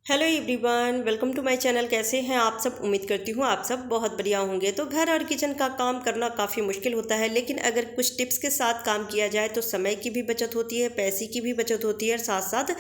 Hello everyone, welcome to my channel. कैसे हैं आप सब? उम्मीद करती हूँ आप सब बहुत बढ़िया होंगे। तो घर और किचन का काम करना काफ़ी मुश्किल होता है, लेकिन अगर कुछ टिप्स के साथ काम किया जाए तो समय की भी बचत होती है, पैसे की भी बचत होती है और साथ साथ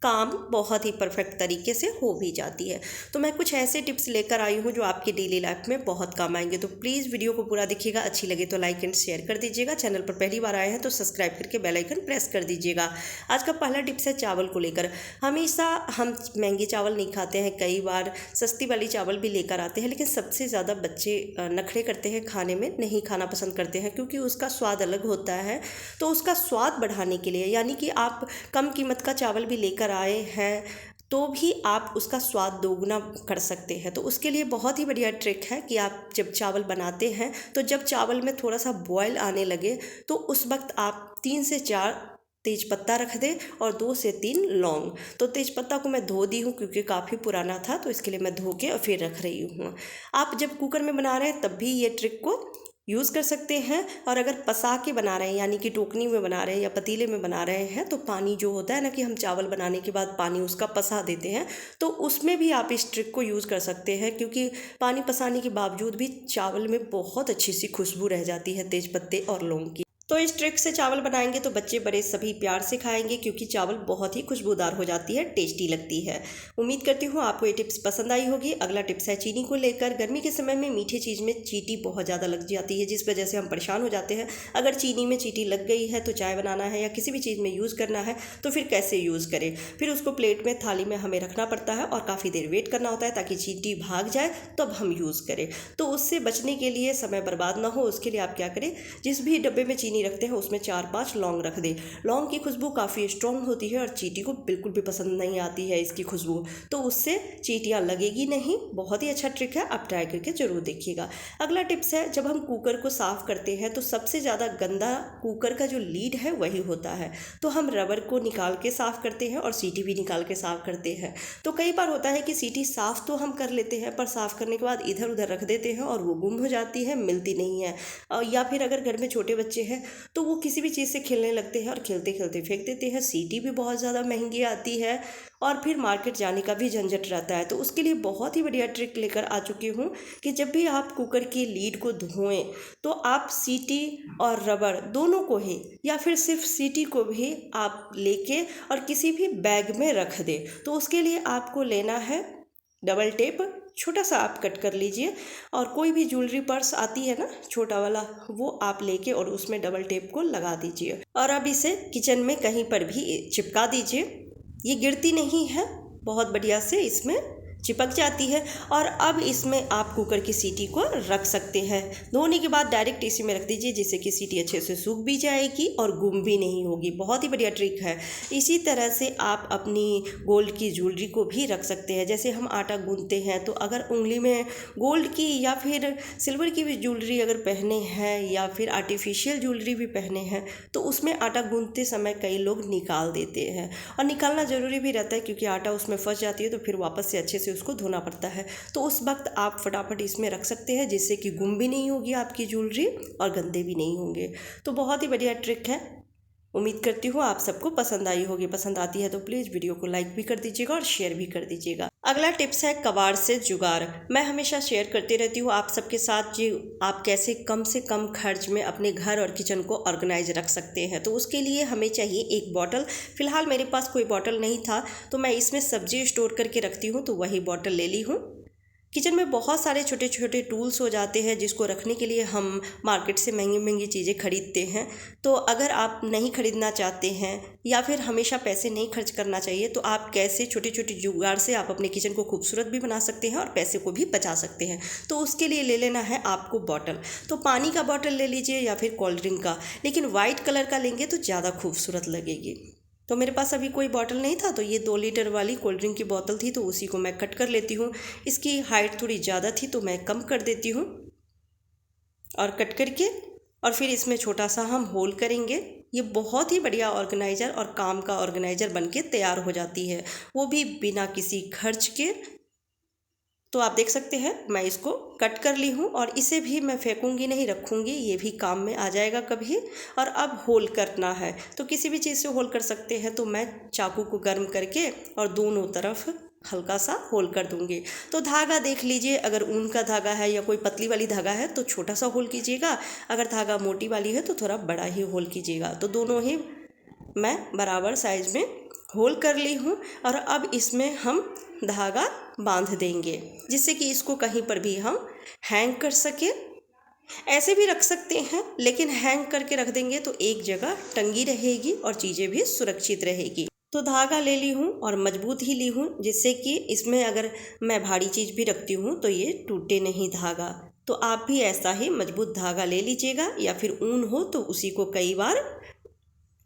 काम बहुत ही परफेक्ट तरीके से हो भी जाती है। तो मैं कुछ ऐसे टिप्स लेकर आई हूँ जो आपकी डेली लाइफ में बहुत काम आएंगे। तो प्लीज़ वीडियो को पूरा देखिएगा, अच्छी लगे तो लाइक एंड शेयर कर दीजिएगा। चैनल पर पहली बार आए हैं तो सब्सक्राइब करके बेल आइकन प्रेस कर दीजिएगा। आज का पहला टिप्स है चावल को लेकर। हमेशा हम महंगे चावल नहीं खाते हैं, कई बार सस्ती वाली चावल भी लेकर आते हैं, लेकिन सबसे ज़्यादा बच्चे नखरे करते हैं, खाने में नहीं खाना पसंद करते हैं क्योंकि उसका स्वाद अलग होता है। तो उसका स्वाद बढ़ाने के लिए, यानी कि आप कम कीमत का चावल भी लेकर आए हैं तो भी आप उसका स्वाद दोगुना कर सकते हैं। तो उसके लिए बहुत ही बढ़िया ट्रिक है कि आप जब चावल बनाते हैं तो जब चावल में थोड़ा सा बॉयल आने लगे तो उस वक्त आप 3 से 4 तेज पत्ता रख दें और 2 से 3 लौंग। तो तेज पत्ता को मैं धो दी हूँ क्योंकि काफ़ी पुराना था, तो इसके लिए मैं धो के और फिर रख रही हूँ। आप जब कुकर में बना रहे हैं तब भी ये ट्रिक को यूज़ कर सकते हैं, और अगर पसा के बना रहे हैं यानी कि टोकनी में बना रहे हैं या पतीले में बना रहे हैं तो पानी जो होता है ना, कि हम चावल बनाने के बाद पानी उसका पसा देते हैं, तो उसमें भी आप इस ट्रिक को यूज़ कर सकते हैं क्योंकि पानी पसाने के बावजूद भी चावल में बहुत अच्छी सी खुशबू रह जाती है तेज पत्ते और लौंग की। तो इस ट्रिक से चावल बनाएंगे तो बच्चे बड़े सभी प्यार से खाएंगे क्योंकि चावल बहुत ही खुशबूदार हो जाती है, टेस्टी लगती है। उम्मीद करती हूँ आपको ये टिप्स पसंद आई होगी। अगला टिप्स है चीनी को लेकर। गर्मी के समय में मीठी चीज़ में चींटी बहुत ज़्यादा लग जाती है, जिस वजह से हम परेशान हो जाते हैं। अगर चीनी में चींटी लग गई है तो चाय बनाना है या किसी भी चीज़ में यूज़ करना है तो फिर कैसे यूज़ करें? फिर उसको प्लेट में, थाली में हमें रखना पड़ता है और काफ़ी देर वेट करना होता है ताकि चींटी भाग जाए तब हम यूज़ करें। तो उससे बचने के लिए, समय बर्बाद ना हो, उसके लिए आप क्या करें, जिस भी डब्बे में चीनी रखते हैं उसमें 4-5 लौंग रख दें। लौंग की खुशबू काफ़ी स्ट्रॉन्ग होती है और चींटी को बिल्कुल भी पसंद नहीं आती है इसकी खुशबू, तो उससे चींटियाँ लगेगी नहीं। बहुत ही अच्छा ट्रिक है, आप ट्राई करके ज़रूर देखिएगा। अगला टिप्स है, जब हम कुकर को साफ़ करते हैं तो सबसे ज़्यादा गंदा कुकर का जो लीड है वही होता है। तो हम रबर को निकाल के साफ़ करते हैं और सीटी भी निकाल के साफ़ करते हैं। तो कई बार होता है कि सीटी साफ़ तो हम कर लेते हैं पर साफ़ करने के बाद इधर उधर रख देते हैं और वो गुम हो जाती है, मिलती नहीं है। या फिर अगर घर में छोटे बच्चे हैं तो वो किसी भी चीज़ से खेलने लगते हैं और खेलते खेलते फेंक देते हैं। सीटी भी बहुत ज़्यादा महंगी आती है और फिर मार्केट जाने का भी झंझट रहता है। तो उसके लिए बहुत ही बढ़िया ट्रिक लेकर आ चुकी हूँ कि जब भी आप कुकर की लीड को धोएं तो आप सीटी और रबर दोनों को ही, या फिर सिर्फ सीटी को भी आप लेके और किसी भी बैग में रख दें। तो उसके लिए आपको लेना है डबल टेप, छोटा सा आप कट कर लीजिए, और कोई भी ज्वेलरी पर्स आती है ना छोटा वाला, वो आप लेके और उसमें डबल टेप को लगा दीजिए और अब इसे किचन में कहीं पर भी चिपका दीजिए। ये गिरती नहीं है, बहुत बढ़िया से इसमें चिपक जाती है। और अब इसमें आप कुकर की सीटी को रख सकते हैं। धोने के बाद डायरेक्ट इसी में रख दीजिए जिससे कि सीटी अच्छे से सूख भी जाएगी और गुम भी नहीं होगी। बहुत ही बढ़िया ट्रिक है। इसी तरह से आप अपनी गोल्ड की ज्वेलरी को भी रख सकते हैं। जैसे हम आटा गूंथते हैं तो अगर उंगली में गोल्ड की या फिर सिल्वर की भी ज्वेलरी अगर पहने हैं या फिर आर्टिफिशियल ज्वेलरी भी पहने हैं तो उसमें आटा गूंथते समय कई लोग निकाल देते हैं, और निकालना ज़रूरी भी रहता है क्योंकि आटा उसमें फंस जाती है तो फिर वापस से अच्छे से उसको धोना पड़ता है। तो उस वक्त आप फटाफट इसमें रख सकते हैं जिससे कि गुम भी नहीं होगी आपकी ज्वेलरी और गंदे भी नहीं होंगे। तो बहुत ही बढ़िया ट्रिक है। उम्मीद करती हूँ आप सबको पसंद आई होगी। पसंद आती है तो प्लीज़ वीडियो को लाइक भी कर दीजिएगा और शेयर भी कर दीजिएगा। अगला टिप्स है कबाड़ से जुगाड़। मैं हमेशा शेयर करती रहती हूँ आप सबके साथ जी, आप कैसे कम से कम खर्च में अपने घर और किचन को ऑर्गेनाइज रख सकते हैं। तो उसके लिए हमें चाहिए एक बॉटल। फ़िलहाल मेरे पास कोई बॉटल नहीं था तो मैं इसमें सब्जी स्टोर करके रखती हूँ, तो वही बॉटल ले ली हूँ। किचन में बहुत सारे छोटे छोटे टूल्स हो जाते हैं जिसको रखने के लिए हम मार्केट से महंगी महंगी चीज़ें खरीदते हैं। तो अगर आप नहीं खरीदना चाहते हैं या फिर हमेशा पैसे नहीं खर्च करना चाहिए तो आप कैसे छोटी छोटी जुगाड़ से आप अपने किचन को खूबसूरत भी बना सकते हैं और पैसे को भी बचा सकते हैं। तो उसके लिए ले लेना है आपको बॉटल। तो पानी का बॉटल ले लीजिए या फिर कोल्ड ड्रिंक का, लेकिन वाइट कलर का लेंगे तो ज़्यादा खूबसूरत लगेगी। तो मेरे पास अभी कोई बॉटल नहीं था तो ये 2 लीटर वाली कोल्ड ड्रिंक की बोतल थी, तो उसी को मैं कट कर लेती हूँ। इसकी हाइट थोड़ी ज़्यादा थी तो मैं कम कर देती हूँ, और कट करके और फिर इसमें छोटा सा हम होल करेंगे। ये बहुत ही बढ़िया ऑर्गेनाइज़र और काम का ऑर्गेनाइज़र बनके तैयार हो जाती है, वो भी बिना किसी खर्च के। तो आप देख सकते हैं मैं इसको कट कर ली हूँ और इसे भी मैं फेंकूंगी नहीं, रखूँगी, ये भी काम में आ जाएगा कभी। और अब होल करना है तो किसी भी चीज़ से होल कर सकते हैं। तो मैं चाकू को गर्म करके और दोनों तरफ हल्का सा होल कर दूंगी। तो धागा देख लीजिए, अगर ऊन का धागा है या कोई पतली वाली धागा है तो छोटा सा होल कीजिएगा, अगर धागा मोटी वाली है तो थोड़ा बड़ा ही होल कीजिएगा। तो दोनों ही मैं बराबर साइज में होल कर ली हूँ और अब इसमें हम धागा बांध देंगे, जिससे कि इसको कहीं पर भी हम हैंग कर सके। ऐसे भी रख सकते हैं, लेकिन हैंग करके रख देंगे तो एक जगह टंगी रहेगी और चीज़ें भी सुरक्षित रहेगी। तो धागा ले ली हूँ और मजबूत ही ली हूँ, जिससे कि इसमें अगर मैं भारी चीज़ भी रखती हूँ तो ये टूटे नहीं धागा। तो आप भी ऐसा ही मजबूत धागा ले लीजिएगा, या फिर ऊन हो तो उसी को कई बार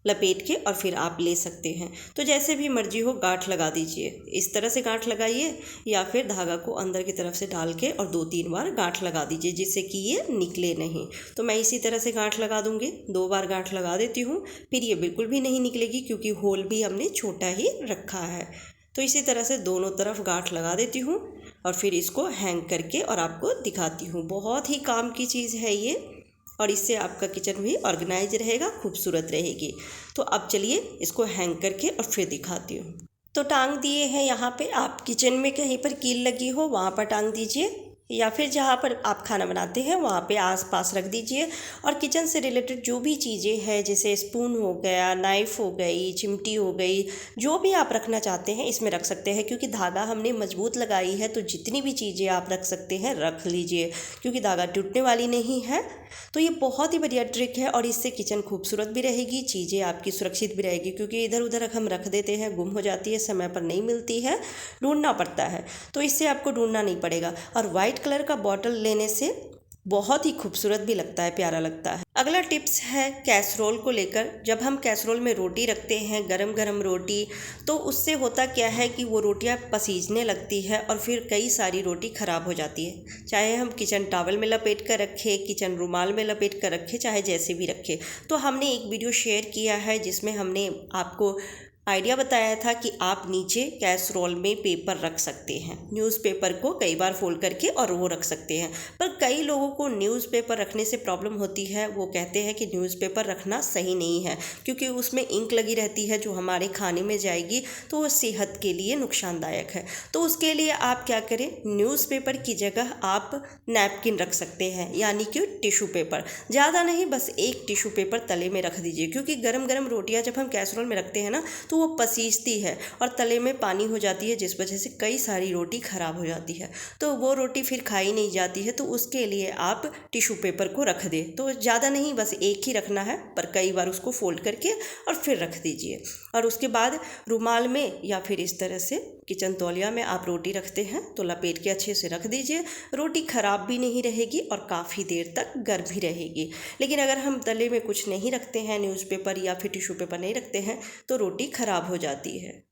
लपेट के और फिर आप ले सकते हैं। तो जैसे भी मर्जी हो गांठ लगा दीजिए, इस तरह से गांठ लगाइए या फिर धागा को अंदर की तरफ से डाल के और 2-3 बार गांठ लगा दीजिए, जिससे कि ये निकले नहीं। तो मैं इसी तरह से गांठ लगा दूंगी, 2 बार गांठ लगा देती हूँ, फिर ये बिल्कुल भी नहीं निकलेगी क्योंकि होल भी हमने छोटा ही रखा है। तो इसी तरह से दोनों तरफ गांठ लगा देती हूँ और फिर इसको हैंग करके और आपको दिखाती हूँ। बहुत ही काम की चीज़ है ये, और इससे आपका किचन भी ऑर्गेनाइज रहेगा, खूबसूरत रहेगी। तो अब चलिए इसको हैंग करके और फिर दिखाती हूँ। तो टांग दिए हैं यहाँ पे, आप किचन में कहीं पर कील लगी हो वहाँ पर टांग दीजिए, या फिर जहाँ पर आप खाना बनाते हैं वहाँ पे आसपास रख दीजिए। और किचन से रिलेटेड जो भी चीज़ें हैं, जैसे स्पून हो गया, नाइफ़ हो गई, चिमटी हो गई, जो भी आप रखना चाहते हैं इसमें रख सकते हैं। क्योंकि धागा हमने मजबूत लगाई है तो जितनी भी चीज़ें आप रख सकते हैं रख लीजिए, क्योंकि धागा टूटने वाली नहीं है। तो ये बहुत ही बढ़िया ट्रिक है और इससे किचन खूबसूरत भी रहेगी, चीज़ें आपकी सुरक्षित भी रहेगी। क्योंकि इधर उधर हम रख देते हैं, गुम हो जाती है, समय पर नहीं मिलती है, ढूंढना पड़ता है। तो इससे आपको ढूंढना नहीं पड़ेगा। और वाइट कलर का बॉटल लेने से बहुत ही खूबसूरत भी लगता है, प्यारा लगता है। अगला टिप्स है कैसरोल को लेकर। जब हम कैसरोल में रोटी रखते हैं, गरम गरम रोटी, तो उससे होता क्या है कि वो रोटियां पसीजने लगती है और फिर कई सारी रोटी ख़राब हो जाती है। चाहे हम किचन टॉवल में लपेट कर रखें, किचन रुमाल में लपेट कर रखें, चाहे जैसे भी रखें। तो हमने एक वीडियो शेयर किया है जिसमें हमने आपको आइडिया बताया था कि आप नीचे कैसरोल में पेपर रख सकते हैं, न्यूज़पेपर को कई बार फोल्ड करके और वो रख सकते हैं। पर कई लोगों को न्यूज़पेपर रखने से प्रॉब्लम होती है, वो कहते हैं कि न्यूज़पेपर रखना सही नहीं है क्योंकि उसमें इंक लगी रहती है जो हमारे खाने में जाएगी, तो वो सेहत के लिए नुकसानदायक है। तो उसके लिए आप क्या करें, न्यूज़पेपर की जगह आप नैपकिन रख सकते हैं, यानी कि टिश्यू पेपर। ज़्यादा नहीं, बस एक टिश्यू पेपर तले में रख दीजिए, क्योंकि गरम गरम रोटियाँ जब हम कैसरोल में रखते हैं ना तो वो पसीजती है और तले में पानी हो जाती है, जिस वजह से कई सारी रोटी ख़राब हो जाती है। तो वो रोटी फिर खाई नहीं जाती है। तो उसके लिए आप टिश्यू पेपर को रख दें। तो ज़्यादा नहीं, बस एक ही रखना है, पर कई बार उसको फोल्ड करके और फिर रख दीजिए। और उसके बाद रुमाल में या फिर इस तरह से किचन तौलिया में आप रोटी रखते हैं तो लपेट के अच्छे से रख दीजिए। रोटी ख़राब भी नहीं रहेगी और काफ़ी देर तक गर्म भी रहेगी। लेकिन अगर हम तले में कुछ नहीं रखते हैं, न्यूज़पेपर या फिर टिश्यू पेपर नहीं रखते हैं, तो रोटी ख़राब हो जाती है।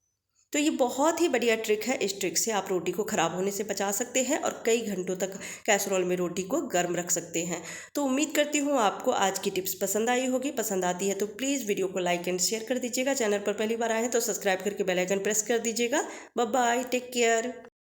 तो ये बहुत ही बढ़िया ट्रिक है। इस ट्रिक से आप रोटी को ख़राब होने से बचा सकते हैं और कई घंटों तक कैसरोल में रोटी को गर्म रख सकते हैं। तो उम्मीद करती हूँ आपको आज की टिप्स पसंद आई होगी। पसंद आती है तो प्लीज़ वीडियो को लाइक एंड शेयर कर दीजिएगा। चैनल पर पहली बार आए हैं तो सब्सक्राइब करके बेल आइकन प्रेस कर दीजिएगा। Bye bye, take care.